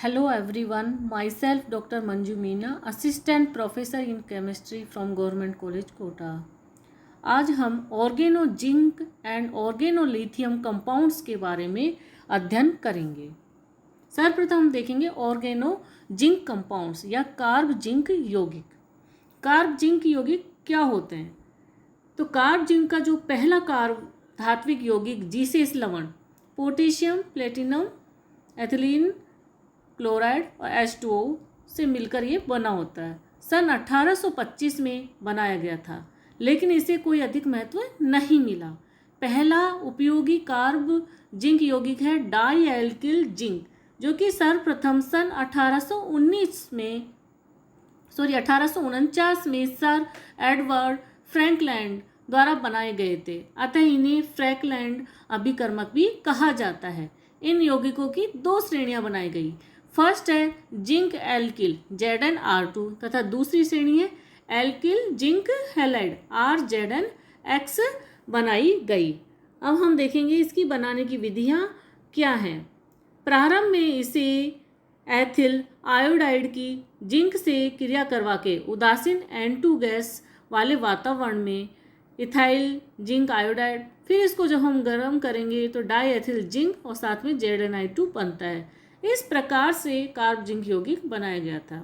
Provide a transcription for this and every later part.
Hello everyone, myself Dr. Manju Meena, Assistant Professor in Chemistry from Government College Kota. आज हम organo zinc and organo lithium compounds के बारे में अध्ययन करेंगे। सर्वप्रथम हम देखेंगे ऑर्गेनो जिंक कंपाउंड्स या कार्ब जिंक यौगिक। कार्ब जिंक यौगिक क्या होते हैं? तो कार्ब जिंक का जो पहला कार्ब धात्विक यौगिक G6 लवण पोटेशियम, प्लेटिनम, एथिलीन क्लोराइड और H2O से मिलकर ये बना होता है। सन 1825 में बनाया गया था, लेकिन इसे कोई अधिक महत्व नहीं मिला। पहला उपयोगी कार्ब जिंक यौगिक है डाई एल्किल जिंक, जो कि सर्वप्रथम सन 1849 में सर एडवर्ड फ्रैंकलैंड द्वारा बनाए गए थे। अतः इन्हें फ्रैंकलैंड अभिकर्मक भी कहा जाता है। इन यौगिकों की दो श्रेणियां बनाई गई। फर्स्ट है जिंक एल्किल ZnR2 तथा दूसरी श्रेणी है एल्किल जिंक हैलाइड RZnX बनाई गई। अब हम देखेंगे इसकी बनाने की विधियां क्या हैं। प्रारंभ में इसे एथिल आयोडाइड की जिंक से क्रिया करवा के उदासीन N2 गैस वाले वातावरण में इथाइल जिंक आयोडाइड, फिर इसको जब हम गर्म करेंगे तो डाई एथिल जिंक और साथ में ZnI2 बनता है। इस प्रकार से कार्ब जिंक यौगिक बनाया गया था।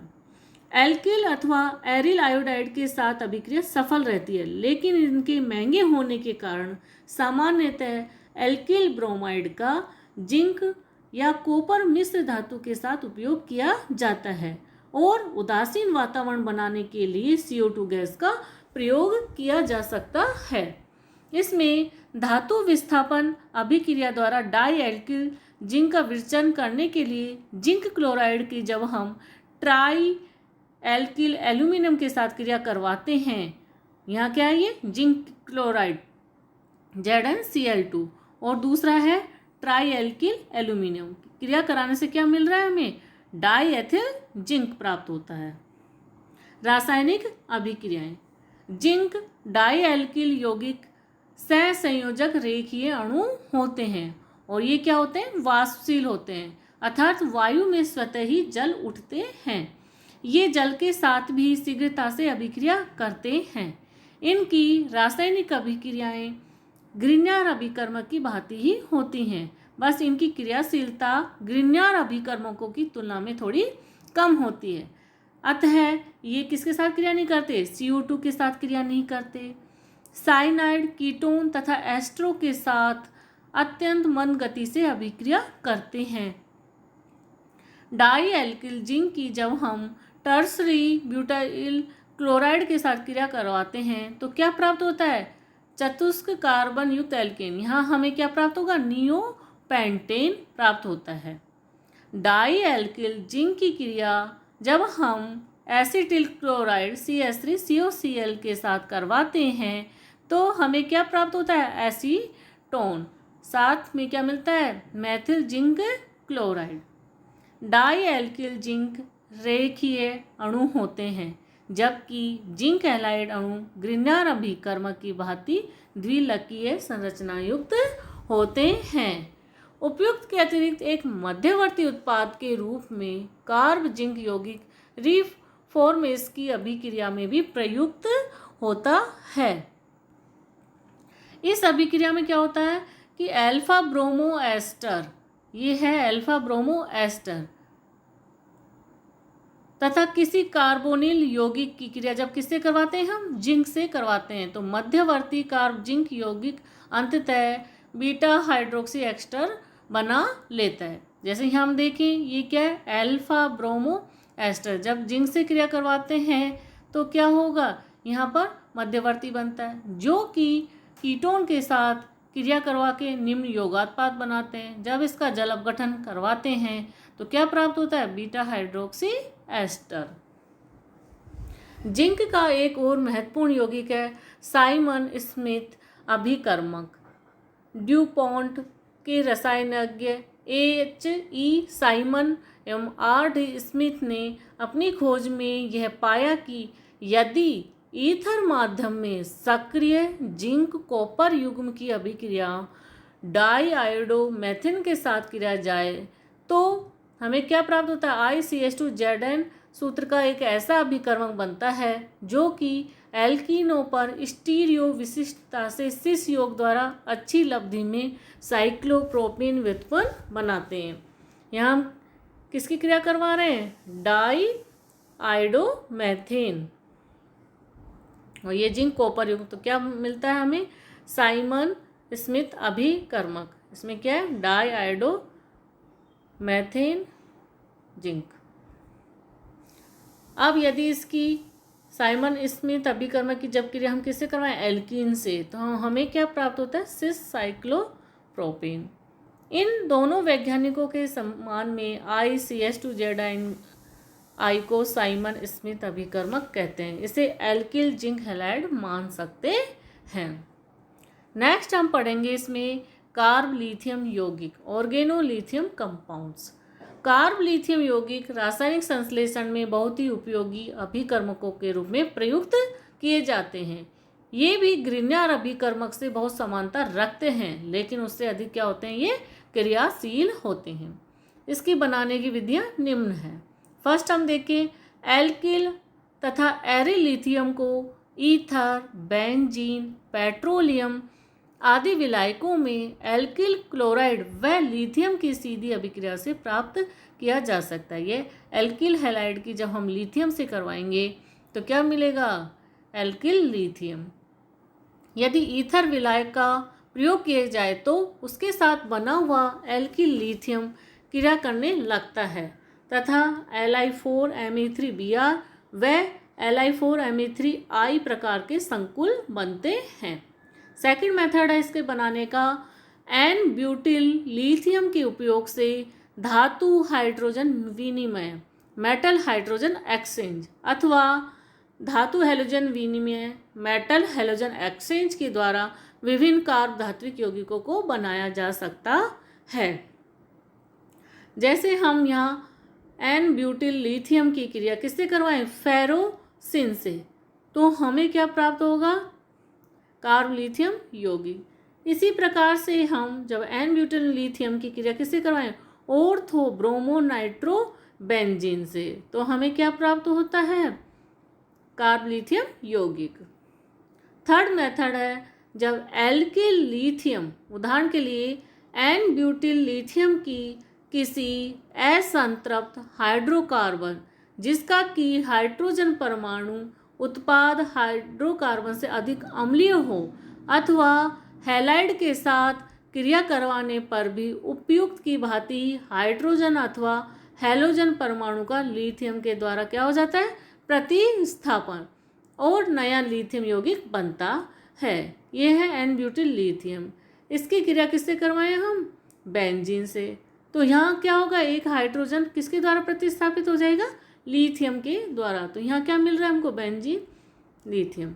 एल्किल अथवा एरिल आयोडाइड के साथ अभिक्रिया सफल रहती है, लेकिन इनके महंगे होने के कारण सामान्यतः एल्किल ब्रोमाइड का जिंक या कॉपर मिश्र धातु के साथ उपयोग किया जाता है और उदासीन वातावरण बनाने के लिए CO2 गैस का प्रयोग किया जा सकता है। इसमें धातु विस्थापन अभिक्रिया द्वारा डाई एल्किल जिंक का विचलन करने के लिए जिंक क्लोराइड की जब हम ट्राई एल्किल एल्यूमिनियम के साथ क्रिया करवाते हैं, यहाँ क्या है ये जिंक क्लोराइड ZnCl2 और दूसरा है ट्राई एल्किल एल्यूमिनियम, क्रिया कराने से क्या मिल रहा है? हमें डाई एथिल जिंक प्राप्त होता है। रासायनिक अभिक्रियाएं। जिंक डाई एल्किल यौगिक सहसंयोजक रेखीय अणु होते हैं और ये क्या होते हैं? वाष्पशील होते हैं, अर्थात वायु में स्वतः ही जल उठते हैं। ये जल के साथ भी शीघ्रता से अभिक्रिया करते हैं। इनकी रासायनिक अभिक्रियाएं ग्रिग्नार अभिकर्मक की भांति ही होती हैं, बस इनकी क्रियाशीलता ग्रिग्नार अभिकर्मकों की तुलना में थोड़ी कम होती है। अतः ये किसके साथ क्रिया नहीं करते? CO2 के साथ क्रिया नहीं करते। साइनाइड, कीटोन तथा एस्ट्रो के साथ अत्यंत मंद गति से अभिक्रिया करते हैं। डाई एल्किल जिंक की जब हम टर्सरी ब्यूटाइल क्लोराइड के साथ क्रिया करवाते हैं तो क्या प्राप्त होता है? चतुष्क कार्बन युक्त एल्केन। यहाँ हमें क्या प्राप्त होगा? नियोपेंटेन प्राप्त होता है। डाई एल्किल जिंक की क्रिया जब हम एसिटिल क्लोराइड CH3COCl के साथ करवाते हैं तो हमें क्या प्राप्त होता है? एसीटोन। साथ में क्या मिलता है? Methyl zinc chloride. Di alkyl zinc रेखीय अणु होते हैं, जबकि जिंक हैलाइड अणु ग्रिग्नार अभिकर्मक की भांति द्विलकीय संरचना युक्त होते हैं। उपयुक्त के अतिरिक्त एक मध्यवर्ती उत्पाद के रूप में कार्ब जिंक यौगिक रिफॉर्मेस की अभिक्रिया में भी प्रयुक्त होता है। इस अभिक्रिया में क्या होता है कि अल्फा ब्रोमो एस्टर, ये है अल्फा ब्रोमो एस्टर, तथा किसी कार्बोनिल यौगिक की क्रिया जब किससे करवाते हैं? हम जिंक से करवाते हैं, तो मध्यवर्ती कार्ब जिंक यौगिक अंततः बीटा हाइड्रोक्सी एस्टर बना लेता है। जैसे यहाँ हम देखें, ये क्या है? Alpha bromo ester. जब जिंक से क्रिया करवाते हैं तो क्या होगा? यहाँ पर मध्यवर्ती बनता है, जो कि कीटोन के साथ क्रिया करवा के निम्न योगात्पाद बनाते हैं। जब इसका जल अपघटन करवाते हैं तो क्या प्राप्त होता है? Beta hydroxy ester. जिंक का एक और महत्वपूर्ण यौगिक है साइमन स्मिथ अभिकर्मक। ड्यूपॉन्ट के रसायनज्ञ HE साइमन एवं RD स्मिथ ने अपनी खोज में यह पाया कि यदि ईथर माध्यम में सक्रिय जिंक कॉपर युग्म की अभिक्रिया डाई आयोडो मेथिन के साथ किया जाए तो हमें क्या प्राप्त होता है, ICH2Zn सूत्र का एक ऐसा अभिकर्मक बनता है जो कि एल्कीनों पर स्टीरियो विशिष्टता से सिस योग द्वारा अच्छी लब्धि में साइक्लोप्रोपेन व्युत्पन्न बनाते हैं। यहाँ हम किसकी क्रिया करवा रहे हैं, डाई आइडोमेथेन, और ये जिंक कॉपर युक्त, तो क्या मिलता है हमें, साइमन स्मिथ अभिकर्मक। इसमें क्या है, डाई आइडोमेथेन जिंक। अब यदि इसकी साइमन स्मिथ अभिकर्मक की जब क्रिया हम किससे करवाएं, एल्कीन से, तो हमें क्या प्राप्त होता है, सिस साइक्लोप्रोपेन। इन दोनों वैज्ञानिकों के सम्मान में ICH2Zn को साइमन स्मिथ अभिकर्मक कहते हैं। इसे एल्किल जिंक हैलाइड मान सकते हैं। नेक्स्ट हम पढ़ेंगे इसमें कार्ब लिथियम यौगिक, organo lithium compounds. Carb lithium यौगिक रासायनिक संश्लेषण में बहुत ही उपयोगी अभिकर्मकों के रूप में प्रयुक्त किए जाते हैं। ये भी ग्रिग्नार अभिकर्मक से बहुत समानता रखते हैं, लेकिन उससे अधिक क्या होते हैं, ये क्रियाशील होते हैं। इसकी बनाने की विधियां निम्न हैं। फर्स्ट हम देखें, एल्किल तथा एरिलिथियम को ईथर, बेंजीन, पेट्रोलियम आदि विलायकों में एल्किल क्लोराइड व लिथियम की सीधी अभिक्रिया से प्राप्त किया जा सकता है। ये एल्किल हैलाइड की जब हम लिथियम से करवाएंगे तो क्या मिलेगा, एल्किल लिथियम। यदि ईथर विलायक का प्रयोग किया जाए तो उसके साथ बना हुआ एल्किल लिथियम क्रिया करने लगता है तथा Li4Me3Br व Li4Me3I प्रकार के संकुल बनते हैं। सेकंड मेथड है इसके बनाने का, एन ब्यूटिल लिथियम के उपयोग से धातु हाइड्रोजन विनिमय, मेटल हाइड्रोजन एक्सचेंज अथवा धातु हैलोजन विनिमय, मेटल हैलोजन एक्सचेंज के द्वारा विभिन्न कार्ब धात्विक यौगिकों को बनाया जा सकता है। जैसे हम यहाँ एन ब्यूटिल लिथियम की क्रिया किससे करवाएं, फेरोसिन से, तो हमें क्या प्राप्त होगा, कार्ब लिथियम यौगिक। इसी प्रकार से हम जब एन ब्यूटिल लिथियम की क्रिया किससे करवाएं, ऑर्थो ब्रोमो नाइट्रो बेंजीन से, तो हमें क्या प्राप्त होता है, कार्ब लिथियम यौगिक। थर्ड मेथड है, जब एल्किल लिथियम, उदाहरण के लिए एन ब्यूटिल लिथियम की किसी असंतृप्त हाइड्रोकार्बन जिसका कि हाइड्रोजन परमाणु उत्पाद हाइड्रोकार्बन से अधिक अम्लीय हो अथवा हैलाइड के साथ क्रिया करवाने पर भी उपयुक्त की भांति हाइड्रोजन अथवा हैलोजन परमाणु का लिथियम के द्वारा क्या हो जाता है, प्रतिस्थापन, और नया लिथियम यौगिक बनता है। यह है एन ब्यूटिल लिथियम। इसकी क्रिया किससे करवाएं हम, बेंजीन से, तो यहाँ क्या होगा, एक हाइड्रोजन किसके द्वारा प्रतिस्थापित हो जाएगा, लिथियम के द्वारा, तो यहाँ क्या मिल रहा है हमको, बेंजीन लिथियम,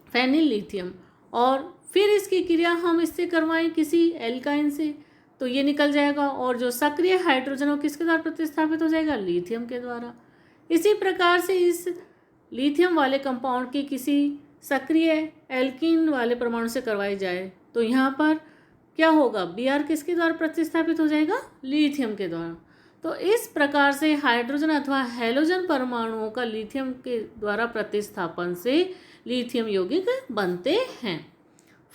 फेनिल लिथियम। और फिर इसकी क्रिया हम इससे करवाएं किसी एल्काइन से, तो ये निकल जाएगा, और जो सक्रिय हाइड्रोजन वो किसके द्वारा प्रतिस्थापित हो जाएगा, लिथियम के द्वारा। इसी प्रकार से इस लिथियम वाले कंपाउंड की किसी सक्रिय एल्कीन वाले परमाणु से करवाई जाए तो यहाँ पर क्या होगा, Br किसके द्वारा प्रतिस्थापित हो जाएगा, लिथियम के द्वारा। तो इस प्रकार से हाइड्रोजन अथवा हैलोजन परमाणुओं का लिथियम के द्वारा प्रतिस्थापन से लिथियम यौगिक बनते हैं।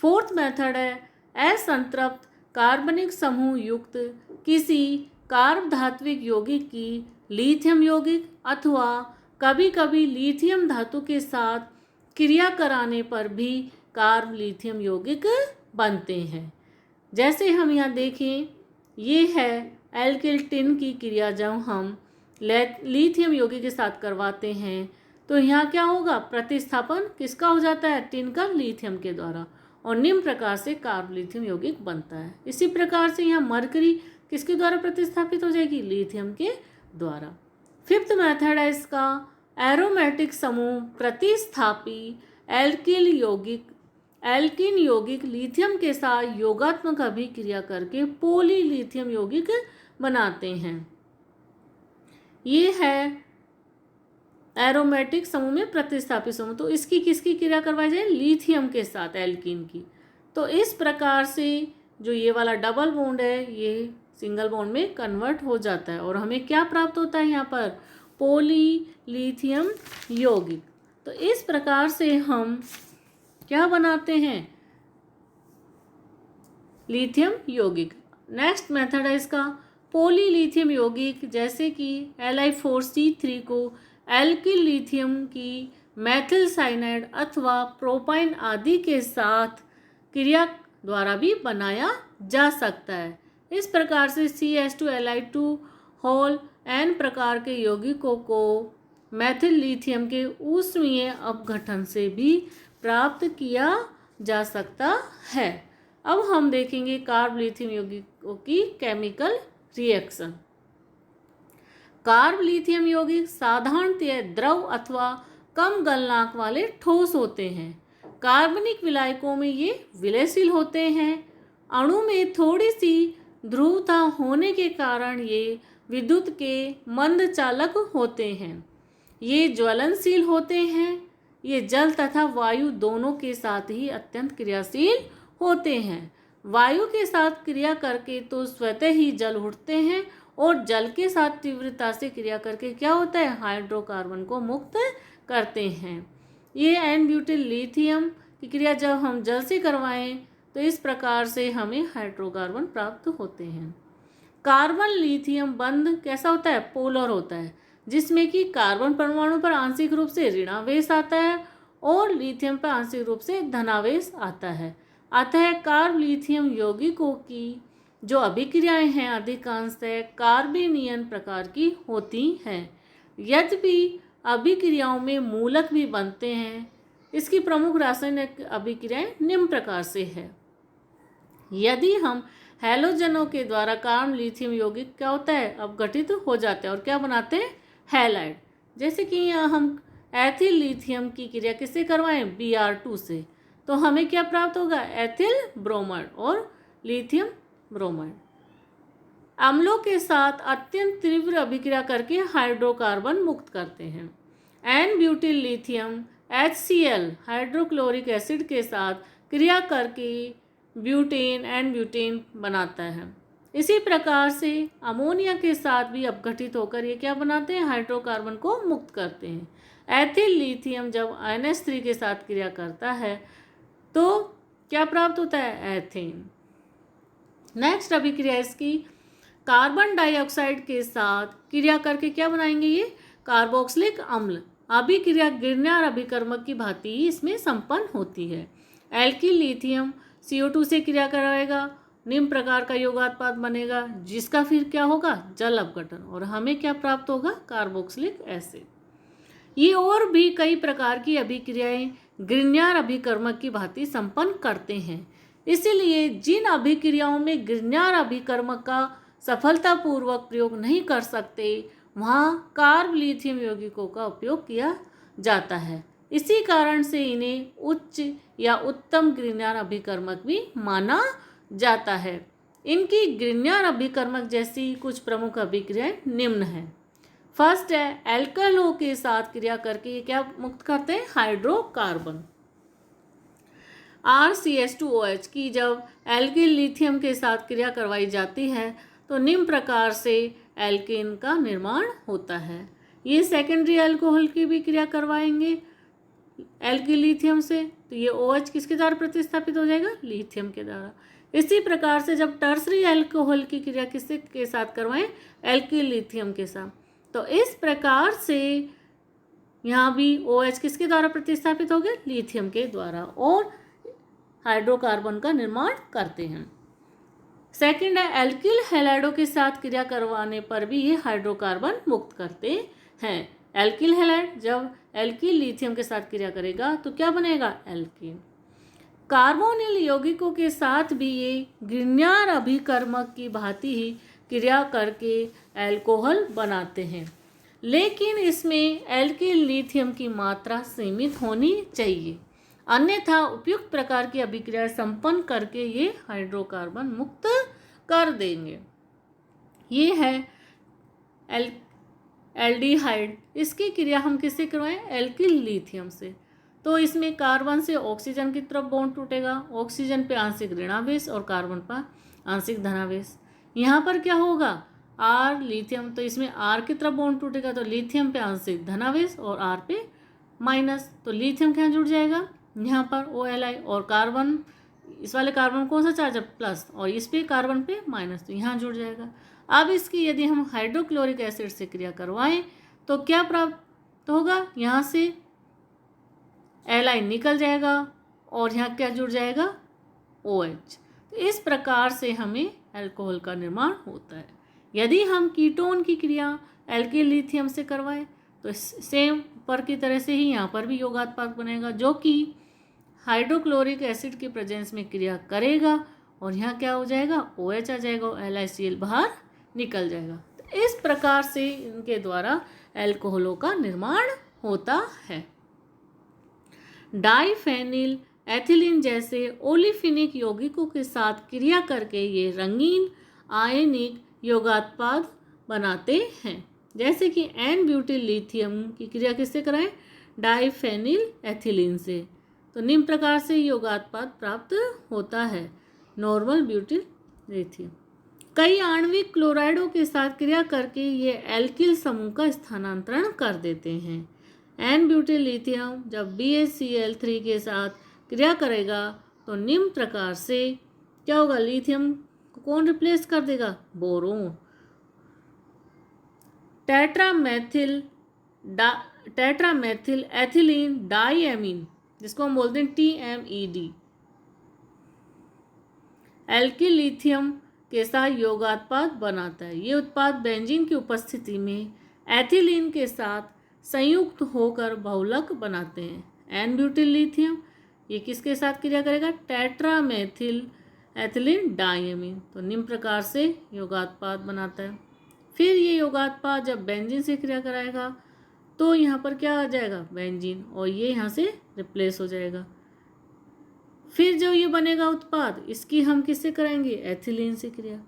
फोर्थ मेथड है, असंतृप्त कार्बनिक समूह युक्त किसी कार्ब धात्विक यौगिक की लिथियम यौगिक अथवा कभी कभी लिथियम धातु के साथ क्रिया कराने पर भी कार्ब लिथियम यौगिक बनते हैं। जैसे हम यहाँ देखें, ये है एल्किल टिन की क्रिया, जब हम लिथियम यौगिक के साथ करवाते हैं तो यहाँ क्या होगा, प्रतिस्थापन किसका हो जाता है, टिन का लिथियम के द्वारा, और निम्न प्रकार से कार्ब लिथियम यौगिक बनता है। इसी प्रकार से यहाँ मरकरी किसके द्वारा प्रतिस्थापित हो जाएगी, लिथियम के द्वारा। फिफ्थ मेथड है इसका, एरोमेटिक समूह प्रतिस्थापी एल्किन यौगिक लिथियम के साथ योगात्मक अभिक्रिया करके पोली लिथियम यौगिक बनाते हैं। ये है एरोमेटिक समूह में प्रतिस्थापित समूह, तो इसकी किसकी क्रिया करवाई जाए, लिथियम के साथ एल्किन की। तो इस प्रकार से जो ये वाला डबल बॉन्ड है ये सिंगल बॉन्ड में कन्वर्ट हो जाता है और हमें क्या प्राप्त होता है यहाँ पर, पॉलीलिथियम यौगिक। तो इस प्रकार से हम क्या बनाते हैं, लिथियम यौगिक। नेक्स्ट मेथड है इसका पॉलीलिथियम यौगिक, जैसे कि Li4C3 को एल्किल लिथियम की मेथिल साइनाइड अथवा प्रोपाइन आदि के साथ क्रिया द्वारा भी बनाया जा सकता है। इस प्रकार से CH2Li2 होल N प्रकार के यौगिकों को मेथिल लिथियम के ऊष्मीय अपघटन से भी प्राप्त किया जा सकता है। अब हम देखेंगे कार्ब लिथियम यौगिकों की केमिकल रिएक्शन। कार्ब लिथियम यौगिक साधारणतः द्रव अथवा कम गलनांक वाले ठोस होते हैं। कार्बनिक विलायकों में ये विलयशील होते हैं। अणु में थोड़ी सी ध्रुवता होने के कारण ये विद्युत के मंद चालक होते हैं। ये ज्वलनशील होते हैं। ये जल तथा वायु दोनों के साथ ही अत्यंत क्रियाशील होते हैं। वायु के साथ क्रिया करके तो स्वतः ही जल उठते हैं और जल के साथ तीव्रता से क्रिया करके क्या होता है, हाइड्रोकार्बन को मुक्त करते हैं। ये एन ब्यूटिल लिथियम की क्रिया जब हम जल से करवाएं तो इस प्रकार से हमें हाइड्रोकार्बन प्राप्त होते हैं। कार्बन लिथियम बंध कैसा होता है, पोलर होता है, जिसमें कि कार्बन परमाणु पर आंशिक रूप से ऋणावेश आता है और लिथियम पर आंशिक रूप से धनावेश आता है। अतः कार्ब लिथियम यौगिकों की जो अभिक्रियाएं हैं अधिकांशतः कार्बेनियन प्रकार की होती हैं। यद्यपि अभिक्रियाओं में मूलक भी बनते हैं। इसकी प्रमुख रासायनिक अभिक्रियाएं निम्न प्रकार से है। यदि हम हैलोजनों के द्वारा कार्ब लिथियम यौगिक क्या होता है, अपघटित हो जाते हैं और क्या बनाते हैं, हैलाइड। जैसे कि यहाँ हम एथिल लिथियम की क्रिया किससे करवाएं, Br2 से, तो हमें क्या प्राप्त होगा, एथिल ब्रोमाइड और लिथियम ब्रोमाइड। अम्लों के साथ अत्यंत तीव्र अभिक्रिया करके हाइड्रोकार्बन मुक्त करते हैं। N butyl lithium HCl hydrochloric acid के साथ क्रिया करके ब्यूटेन एंड ब्यूटेन बनाता है। इसी प्रकार से अमोनिया के साथ भी अपघटित होकर ये क्या बनाते हैं, हाइड्रोकार्बन को मुक्त करते हैं। एथिल लिथियम जब NH3 के साथ क्रिया करता है तो क्या प्राप्त होता है, एथेन। नेक्स्ट अभिक्रिया इसकी कार्बन डाइऑक्साइड के साथ क्रिया करके क्या बनाएंगे, ये कार्बोक्सिलिक अम्ल। अभिक्रिया गिरनार अभिकर्मक की भांति ही इसमें संपन्न होती है। एल्किल लिथियम CO2 से क्रिया कराएगा, निम्न प्रकार का योगात्पाद बनेगा, जिसका फिर क्या होगा, जल अपघटन, और हमें क्या प्राप्त होगा, कार्बोक्सिलिक एसिड। ये और भी कई प्रकार की अभिक्रियाएं गिरनार अभिकर्मक की भांति संपन्न करते हैं। इसीलिए जिन अभिक्रियाओं में गिरनार अभिकर्मक का सफलतापूर्वक प्रयोग नहीं कर सकते वहाँ कार्ब लिथियम यौगिकों का उपयोग किया जाता है। इसी कारण से इन्हें उच्च या उत्तम गिरनार अभिकर्मक भी माना जाता है। इनकी गिरनार अभिकर्मक जैसी कुछ प्रमुख अभिक्रियाएं निम्न हैं। फर्स्ट है, एल्कहलों के साथ क्रिया करके ये क्या मुक्त करते हैं, हाइड्रोकार्बन। RCH2OH की जब एल्किल लिथियम के साथ क्रिया करवाई जाती है तो निम्न प्रकार से एल्केन का निर्माण होता है। ये सेकेंडरी अल्कोहल की भी क्रिया करवाएंगे एल्किल लिथियम से, तो ये OH किसके द्वारा प्रतिस्थापित हो जाएगा, लिथियम के द्वारा। इसी प्रकार से जब टर्सरी अल्कोहल की क्रिया किससे के साथ करवाएं, एल्किल लिथियम के साथ, तो इस प्रकार से यहाँ भी OH किसके द्वारा प्रतिस्थापित हो गए, लिथियम के द्वारा, और हाइड्रोकार्बन का निर्माण करते हैं। सेकंड है, एल्किल हैलाइडों के साथ क्रिया करवाने पर भी ये हाइड्रोकार्बन मुक्त करते हैं। एल्किल हैलाइड जब एल्किल लिथियम के साथ क्रिया करेगा तो क्या बनेगा, एल्कीन। कार्बोनिल यौगिकों के साथ भी ये गिरनार अभिकर्मक की भांति ही क्रिया करके एल्कोहल बनाते हैं, लेकिन इसमें एल्किल लिथियम की मात्रा सीमित होनी चाहिए, अन्यथा उपयुक्त प्रकार की अभिक्रिया संपन्न करके ये हाइड्रोकार्बन मुक्त कर देंगे। ये है एल्डिहाइड। इसकी क्रिया हम किससे करवाएं, एल्किल लिथियम से। तो इसमें कार्बन से ऑक्सीजन की तरफ बॉन्ड टूटेगा, ऑक्सीजन पे आंशिक ऋणावेश और कार्बन पर आंशिक धनावेश। यहाँ पर क्या होगा, आर लिथियम, तो इसमें आर की तरफ बॉन्ड टूटेगा तो लिथियम पे आंशिक धनावेश और आर पे माइनस, तो लिथियम क्या जुड़ जाएगा यहाँ पर OLi, और कार्बन, इस वाले कार्बन कौन सा चार्ज है प्लस, और इस पे कार्बन पे माइनस, तो यहाँ जुड़ जाएगा। अब इसकी यदि हम हाइड्रोक्लोरिक एसिड से क्रिया करवाएं तो क्या प्राप्त होगा, यहाँ से Li निकल जाएगा और यहाँ क्या जुड़ जाएगा OH। तो इस प्रकार से हमें अल्कोहल का निर्माण होता है। यदि हम कीटोन की क्रिया एल्किल लिथियम से करवाएं तो सेम पर की तरह से ही यहाँ पर भी योगात्पाद बनेगा, जो कि हाइड्रोक्लोरिक एसिड के प्रेजेंस में क्रिया करेगा और यहाँ क्या हो जाएगा OH आ जाएगा और LiCl बाहर निकल जाएगा। तो इस प्रकार से इनके द्वारा अल्कोहलों का निर्माण होता है। डाइफेनिल एथिलीन जैसे ओलिफिनिक यौगिकों के साथ क्रिया करके ये रंगीन आयनिक योगात्पाद बनाते हैं। जैसे कि एन ब्यूटिल लिथियम की क्रिया किससे कराएं, डाइफेनिल एथिलीन से, तो निम्न प्रकार से योगात्पाद प्राप्त होता है। नॉर्मल ब्यूटिल लिथियम कई आणविक क्लोराइडों के साथ क्रिया करके ये एल्किल समूह का स्थानांतरण कर देते हैं। एन ब्यूटिल लिथियम जब BaCl3 के साथ क्रिया करेगा तो निम्न प्रकार से क्या होगा, लिथियम को कौन रिप्लेस कर देगा, बोरोन। टेट्रामेथिल एथिलीन डाइएमीन, जिसको हम बोलते हैं TMED, एल्किल लिथियम के साथ योगात्पाद बनाता है। ये उत्पाद बेंजीन की उपस्थिति में एथिलीन के साथ संयुक्त होकर बहुलक बनाते हैं। एन ब्यूटिल लिथियम ये किसके साथ क्रिया करेगा, टेट्रामेथिल एथिलीन डाइएमीन, तो निम्न प्रकार से योगात्पाद बनाता है। फिर ये योगात्पाद जब बेंजीन से क्रिया कराएगा तो यहाँ पर क्या आ जाएगा, बेंजीन, और ये यहाँ से रिप्लेस हो जाएगा। फिर जो ये बनेगा उत्पाद, इसकी हम किससे कराएंगे, एथिलीन से क्रिया,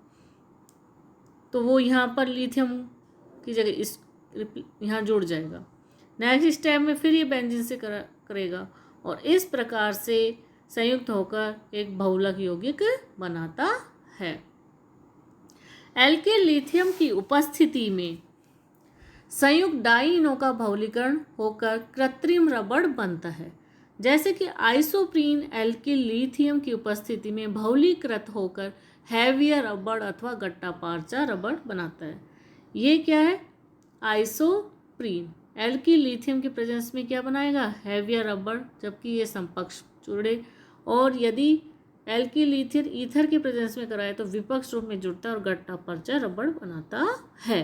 तो वो यहाँ पर लिथियम की जगह इस यहाँ जुड़ जाएगा। नेक्स्ट स्टेप में फिर ये बेंजीन से करेगा और इस प्रकार से संयुक्त होकर एक बहुलक यौगिक बनाता है। एल्किल लिथियम की उपस्थिति में संयुक्त डाइइनों का बहुलीकरण होकर कृत्रिम रबड़ बनता है। जैसे कि आइसोप्रीन एल्किल लिथियम की उपस्थिति में बहुलीकृत होकर हैवियर रबड़ अथवा गट्टा पारचा रबड़ बनाता है। ये क्या है, आइसोप्रीन एल्किल लिथियम के प्रेजेंस में क्या बनाएगा, हैवियर रबड़, जबकि ये समपक्ष जुड़े, और यदि एल्किल लिथियम ईथर के प्रेजेंस में कराए तो विपक्ष रूप में जुड़ता है और गट्टा पर्चा रबड़ बनाता है।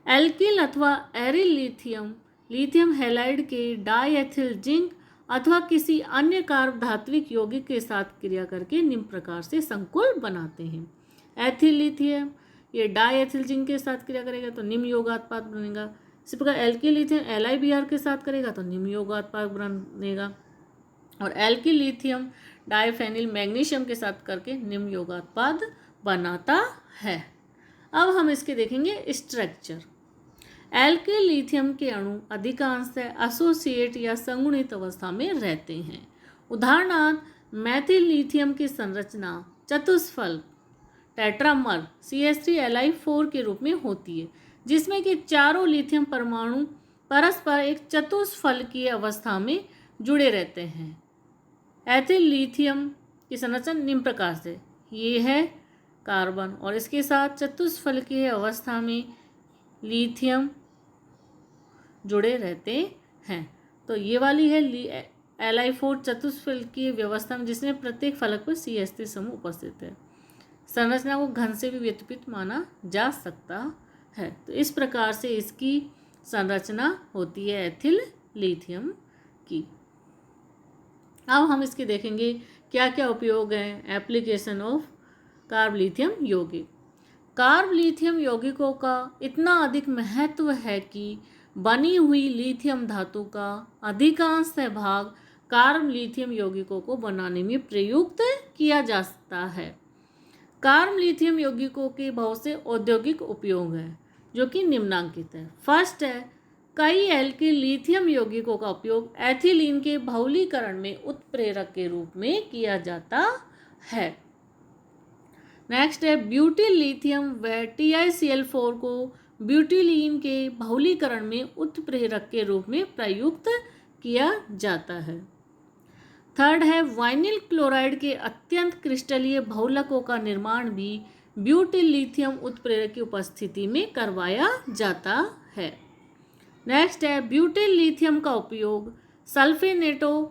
एल्किल अथवा एरिल लिथियम लिथियम हैलाइड के डाइएथिल जिंक अथवा किसी अन्य कार्ब धात्विक यौगिक के साथ क्रिया करके निम्न प्रकार से संकुल बनाते हैं। एथिल लिथियम ये डाइएथिल जिंक के साथ क्रिया करेगा तो निम्न योगात्पाद बनेगा। इसी प्रकार एल्किल लिथियम LiBr के साथ करेगा तो निम्न योगात्पाद बनेगा, और एल्किल लिथियम डाइफेनिल मैग्नीशियम के साथ करके निम्न योगात्पाद बनाता है। अब हम इसके देखेंगे स्ट्रक्चर। एल्किल लिथियम के अणु अधिकांशतः एसोसिएट या संगुणित अवस्था में रहते हैं। उदाहरणार्थ मैथिल लिथियम की संरचना चतुष्फलक टेट्रामर CH3Li4 के रूप में होती है, जिसमें कि चारों लिथियम परमाणु परस्पर एक चतुष्फलकीय अवस्था में जुड़े रहते हैं। एथिल लिथियम की संरचना निम्न प्रकार से, ये है कार्बन और इसके साथ चतुष्फलकीय अवस्था में लिथियम जुड़े रहते हैं। तो ये वाली है Li4 चतुष्फलकीय व्यवस्था में, जिसमें प्रत्येक फलक पर CH3 समूह उपस्थित है। संरचना को घन से भी व्युत्पन्न माना जा सकता है। तो इस प्रकार से इसकी संरचना होती है एथिल लिथियम की। अब हम इसके देखेंगे क्या क्या उपयोग हैं। एप्लीकेशन ऑफ कार्ब लिथियम यौगिक। कार्ब लिथियम यौगिकों का इतना अधिक महत्व है कि बनी हुई लिथियम धातु का अधिकांश भाग कार्ब लिथियम यौगिकों को बनाने में प्रयुक्त किया जा सकता है। कार्ब लिथियम यौगिकों के बहुत से औद्योगिक उपयोग हैं जो कि निम्नांकित है। फर्स्ट है, कई एल्किल लिथियम यौगिकों का उपयोग एथिलीन के बहुलीकरण में उत्प्रेरक के रूप में किया जाता है। नेक्स्ट है ब्यूटिल लिथियम व TiCl4 को ब्यूटिलीन के बहुलीकरण में उत्प्रेरक के रूप में प्रयुक्त किया जाता है। थर्ड है वाइनिल क्लोराइड के अत्यंत क्रिस्टलीय बहुलकों का निर्माण भी ब्यूटिल लिथियम उत्प्रेरक की उपस्थिति में करवाया जाता है। नेक्स्ट है ब्यूटिल लिथियम का उपयोग सल्फेनेटों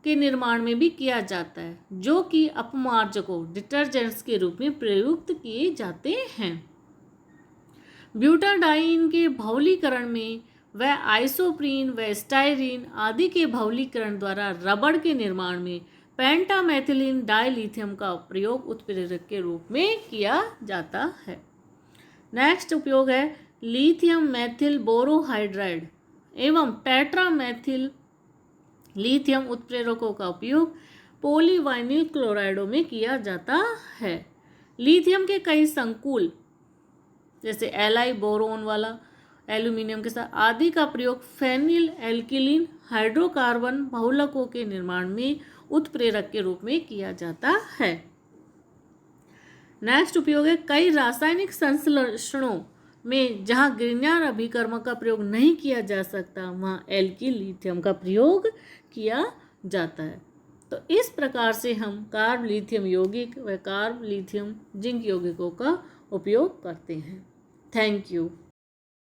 के निर्माण में भी किया जाता है, जो कि अपमार्जकों डिटर्जेंट्स के रूप में प्रयुक्त किए जाते हैं। ब्यूटाडाइन के बहुलीकरण में व आइसोप्रीन व स्टाइरीन आदि के बहुलीकरण द्वारा रबड़ के निर्माण में पेंटामेथिलीन डाइलिथियम का प्रयोग उत्प्रेरक के रूप में किया जाता है। नेक्स्ट उपयोग है लिथियम मैथिल बोरोहाइड्राइड एवं टेट्रामेथिल लिथियम उत्प्रेरकों का उपयोग पॉलीवाइनिल क्लोराइडों में किया जाता है। लिथियम के कई संकुल जैसे एलाई बोरोन वाला एल्यूमिनियम के साथ आदि का प्रयोग फेनिल एल्किलीन हाइड्रोकार्बन बहुलकों के निर्माण में उत्प्रेरक के रूप में किया जाता है। नेक्स्ट उपयोग है कई रासायनिक संश्लेषणों में जहां ग्रिग्नार्ड अभिकर्मक का प्रयोग नहीं किया जा सकता वहां एल्किल लिथियम का प्रयोग किया जाता है। तो इस प्रकार से हम कार्ब लिथियम यौगिक व कार्ब लिथियम जिंक यौगिकों का उपयोग करते हैं। Thank you.